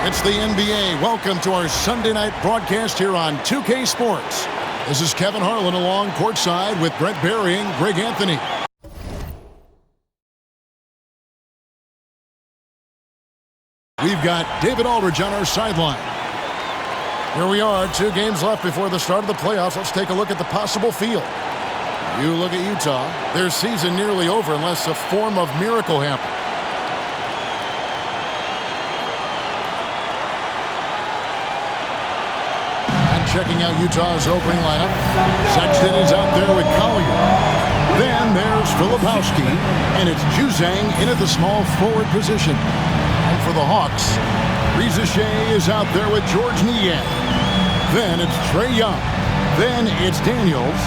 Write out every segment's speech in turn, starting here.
It's the NBA. Welcome to our Sunday night broadcast here on 2K Sports. This is Kevin Harlan along courtside with Brent Barry and Greg Anthony. We've got David Aldridge on our sideline. Here we are, 2 games left before the start of the playoffs. Let's take a look at the possible field. You look at Utah, their season nearly over unless a form of miracle happens. Checking out Utah's opening lineup. Sexton is out there with Collier. Then there's Filipowski, and it's Juzang in at the small forward position. And for the Hawks, Reza Shea is out there with George Niang. Then it's Trae Young. Then it's Daniels,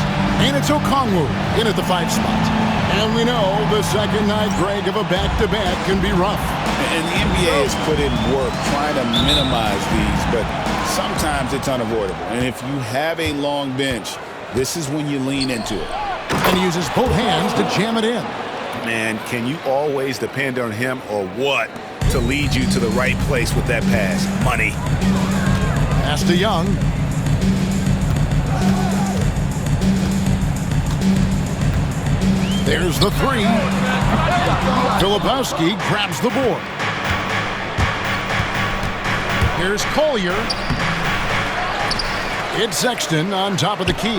and it's Okongwu in at the 5 spot. And we know the second night, Greg, of a back-to-back can be rough. And the NBA has put in work trying to minimize these, but sometimes it's unavoidable. And if you have a long bench, this is when you lean into it. And he uses both hands to jam it in. Man, can you always depend on him or what to lead you to the right place with that pass? Money. Pass to Young. There's the 3. Filipowski grabs the board. Here's Collier. It's Sexton on top of the key.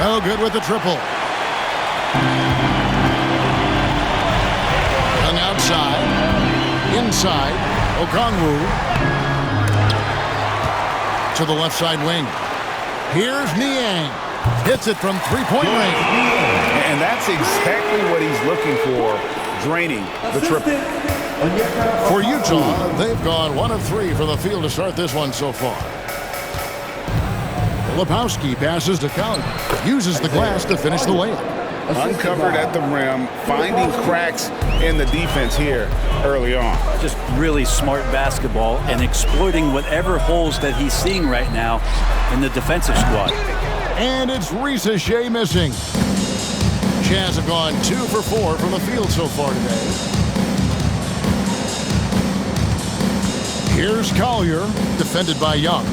No good with the triple. Young outside. Inside. Okongwu. To the left side wing. Here's Niang. Hits it from 3-point range. And that's exactly what he's looking for, draining the triple. For Utah, they've gone 1 of 3 from the field to start this one so far. Filipowski passes to Collier. Uses the glass to finish the layup. Uncovered at the rim, finding cracks in the defense here early on. Just really smart basketball and exploiting whatever holes that he's seeing right now in the defensive squad. And it's Reza Shea missing. Jazz have gone 2 for 4 from the field so far today. Here's Collier, defended by Young.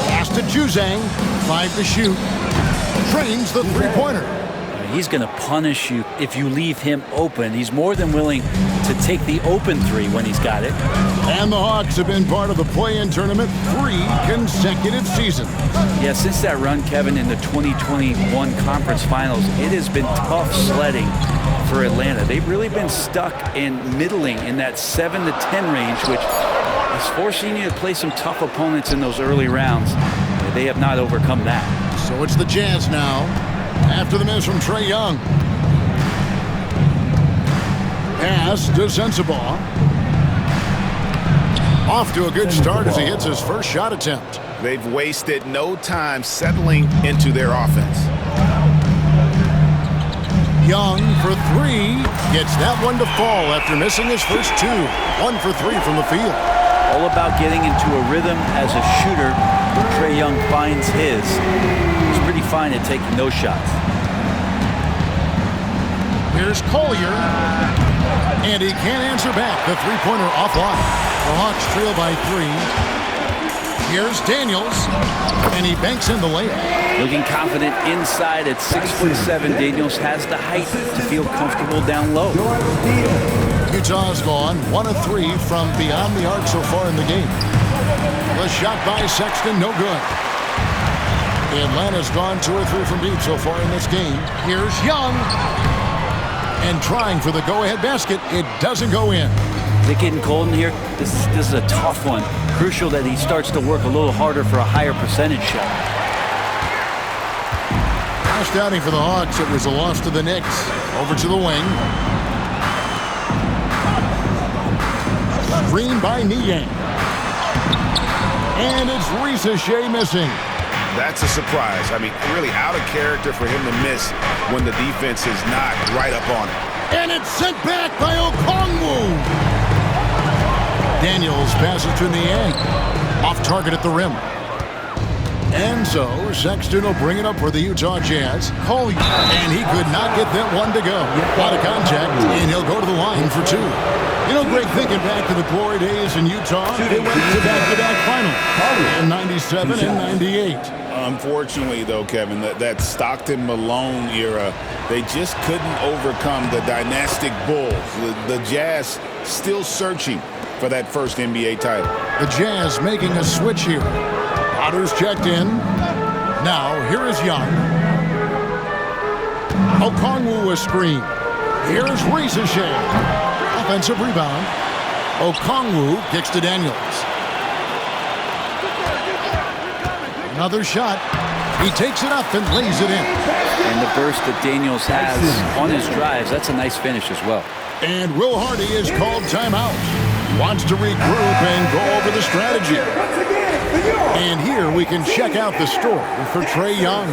Pass to Juzang, 5 to shoot. Trains the 3-pointer. He's going to punish you if you leave him open. He's more than willing to take the open 3 when he's got it. And the Hawks have been part of the play-in tournament 3 consecutive seasons. Yeah, since that run, Kevin, in the 2021 conference finals, it has been tough sledding for Atlanta. They've really been stuck in middling in that 7 to 10 range, which is forcing you to play some tough opponents in those early rounds. They have not overcome that. So it's the Jazz now. After the miss from Trae Young. Pass to Sensabaugh. Off to a good start as he hits his first shot attempt. They've wasted no time settling into their offense. Young for 3. Gets that one to fall after missing his first 2. 1 for 3 from the field. All about getting into a rhythm as a shooter. Trae Young finds his. He's pretty fine at taking those shots. Here's Collier. And he can't answer back. The 3-pointer offline. The Hawks trail by 3. Here's Daniels. And he banks in the layup. Looking confident inside at 6'7". Daniels has the height to feel comfortable down low. Utah's gone 1 of 3 from beyond the arc so far in the game. The shot by Sexton, no good. Atlanta's gone 2 or 3 from deep so far in this game. Here's Young. And trying for the go-ahead basket. It doesn't go in. Is it getting cold in here? This is a tough one. Crucial that he starts to work a little harder for a higher percentage shot. Last outing for the Hawks, it was a loss to the Knicks. Over to the wing. Screen by Niang. And it's Reza Shea missing. That's a surprise. I mean, really out of character for him to miss when the defense is not right up on it. And it's sent back by Okongwu. Daniels passes to Niang. Off target at the rim. And so Sexton will bring it up for the Utah Jazz. Collier, and he could not get that one to go. A lot of contact, and he'll go to the line for two. You know, Greg, thinking back to the glory days in Utah, they went to back-to-back finals in 97 and 98. Unfortunately, though, Kevin, that Stockton-Malone era, they just couldn't overcome the dynastic Bulls. The Jazz still searching for that first NBA title. The Jazz making a switch here. Potter's checked in. Now, here is Young. Okongwu a screen. Here's Ricochet. Offensive rebound. Okongwu kicks to Daniels. Another shot. He takes it up and lays it in. And the burst that Daniels has on his drives, that's a nice finish as well. And Will Hardy is called timeout. Wants to regroup and go over the strategy. And here we can check out the story for Trae Young.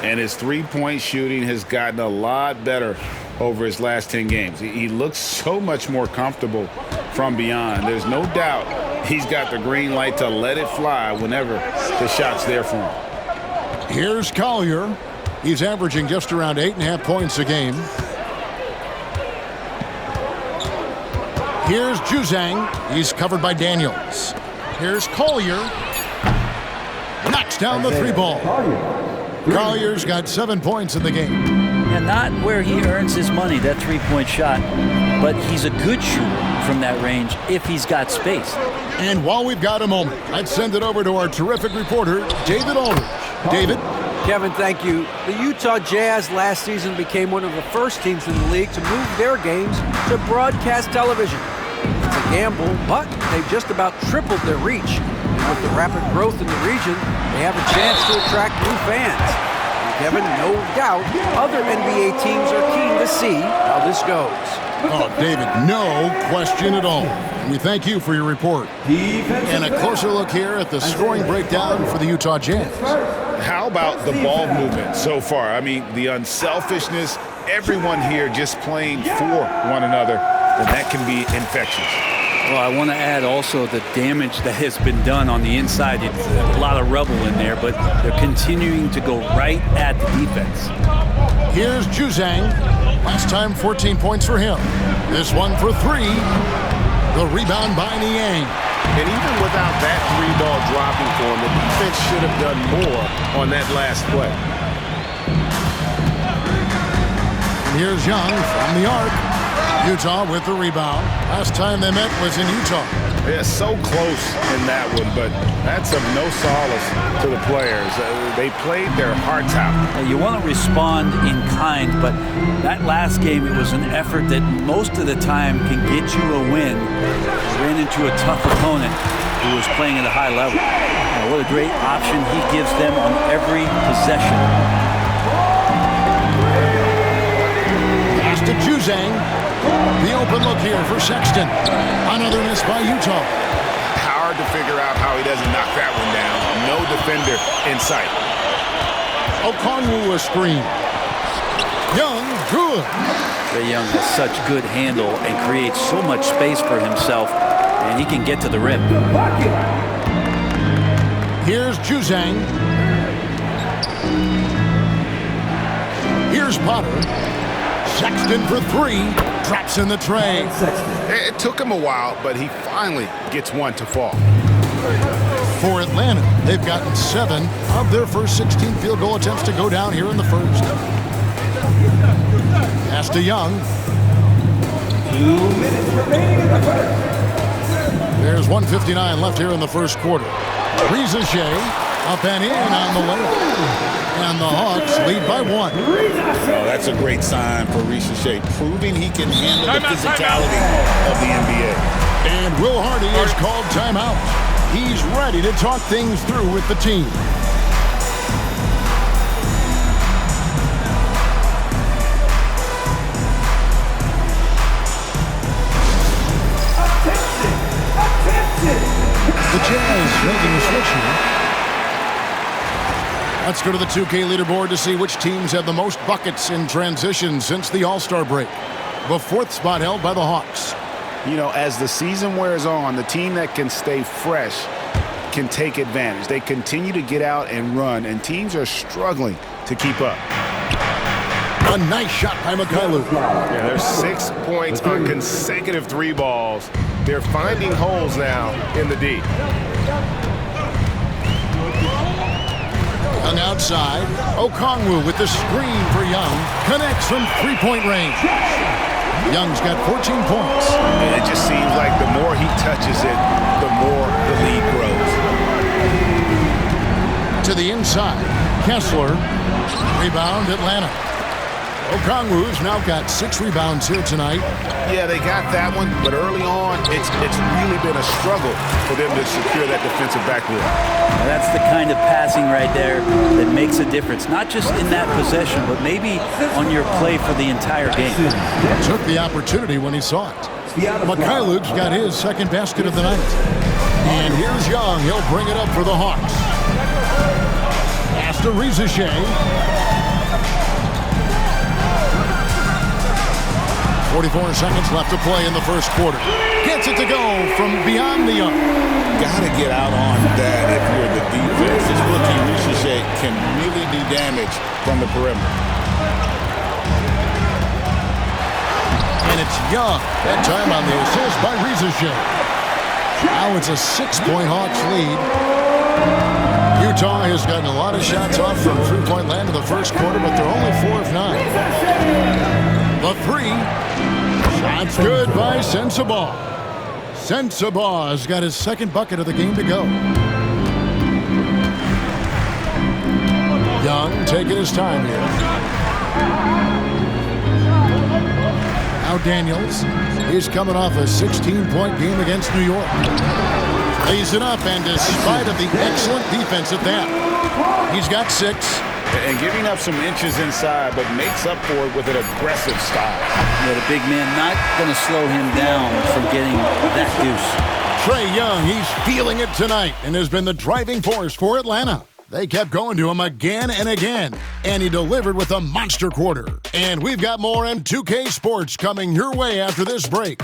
And his three-point shooting has gotten a lot better over his last 10 games. He looks so much more comfortable from beyond. There's no doubt he's got the green light to let it fly whenever the shot's there for him. Here's Collier. He's averaging just around 8.5 points a game. Here's Juzang. He's covered by Daniels. Here's Collier. Knocks down the three ball. Collier's got 7 points in the game. And not where he earns his money, that three-point shot, but he's a good shooter from that range if he's got space. And while we've got a moment, let's send it over to our terrific reporter, David Aldridge. David? Kevin, thank you. The Utah Jazz last season became one of the first teams in the league to move their games to broadcast television. It's a gamble, but they've just about tripled their reach. And with the rapid growth in the region, they have a chance to attract new fans. And Kevin, no doubt, other NBA teams are keen to see how this goes. Oh, David, no question at all. We thank you for your report. And a closer look here at the scoring breakdown for the Utah Jazz. How about the ball movement so far? I mean, the unselfishness, everyone here just playing for one another, and that can be infectious. Well, I want to add also the damage that has been done on the inside. It's a lot of rubble in there, but they're continuing to go right at the defense. Here's Juzang. Last time, 14 points for him. This one for three. The rebound by Niang. And even without that three ball dropping for him, the defense should have done more on that last play. And here's Young from the arc. Utah with the rebound. Last time they met was in Utah. Yeah, so close in that one, but that's of no solace to the players. They played their hearts out. You want to respond in kind, but that last game, it was an effort that most of the time can get you a win. Ran into a tough opponent who was playing at a high level. What a great option he gives them on every possession. Pass to Juzang. The open look here for Sexton. Another miss by Utah. Hard to figure out how he doesn't knock that one down. No defender in sight. Okongwu a screen. Young, good. Trae Young has such good handle and creates so much space for himself, and he can get to the rim. Here's Juzang. Here's Potter. Sexton for three. Traps in the tray. It took him a while, but he finally gets one to fall. For Atlanta, they've gotten 7 of their first 16 field goal attempts to go down here in the first. Pass to Young. 2 minutes remaining in the first. There's 1:59 left here in the first quarter. Ricochet up and in on the layup. And the Hawks lead by 1. Oh, that's a great sign for Ricochet, proving he can handle the physicality of the NBA. And Will Hardy is called timeout. He's ready to talk things through with the team. The Jazz making a switch here. Let's go to the 2K leaderboard to see which teams have the most buckets in transition since the All-Star break. The 4th spot held by the Hawks. You know, as the season wears on, the team that can stay fresh can take advantage. They continue to get out and run, and teams are struggling to keep up. A nice shot by Mikhailuk. Yeah, there's 6 points on consecutive 3 balls. They're finding holes now in the D. Young outside. Okongwu with the screen for Young. Connects from three-point range. Young's got 14 points. And it just seems like the more he touches it, the more the lead grows. To the inside. Kessler. Rebound, Atlanta. Okongwu's now got 6 rebounds here tonight. Yeah, they got that one, but early on, it's really been a struggle for them to secure that defensive backboard. Now that's the kind of passing right there that makes a difference, not just in that possession, but maybe on your play for the entire game. Took the opportunity when he saw it. Mikhailuk's got his second basket of the night. And here's Young. He'll bring it up for the Hawks. Pass to Rizichet. 44 seconds left to play in the first quarter. Gets it to go from beyond the arc. Got to get out on that if you're the defense. This rookie Rizichet can really do damage from the perimeter. And it's Young. That time on the assist by Rizichet. Now it's a 6-point Hawks lead. Utah has gotten a lot of shots off from three-point land in the first quarter, but they're only 4 of 9. The three. Shot's good by Sensabaugh. Sensabaugh has got his second bucket of the game to go. Young taking his time here. Now Daniels. He's coming off a 16-point game against New York. Lays it up, and despite of the excellent defense at that, he's got 6. And giving up some inches inside, but makes up for it with an aggressive style. Yeah, the big man not going to slow him down from getting that deuce. Trae Young, he's feeling it tonight and has been the driving force for Atlanta. They kept going to him again and again, and he delivered with a monster quarter. And we've got more M2K Sports coming your way after this break.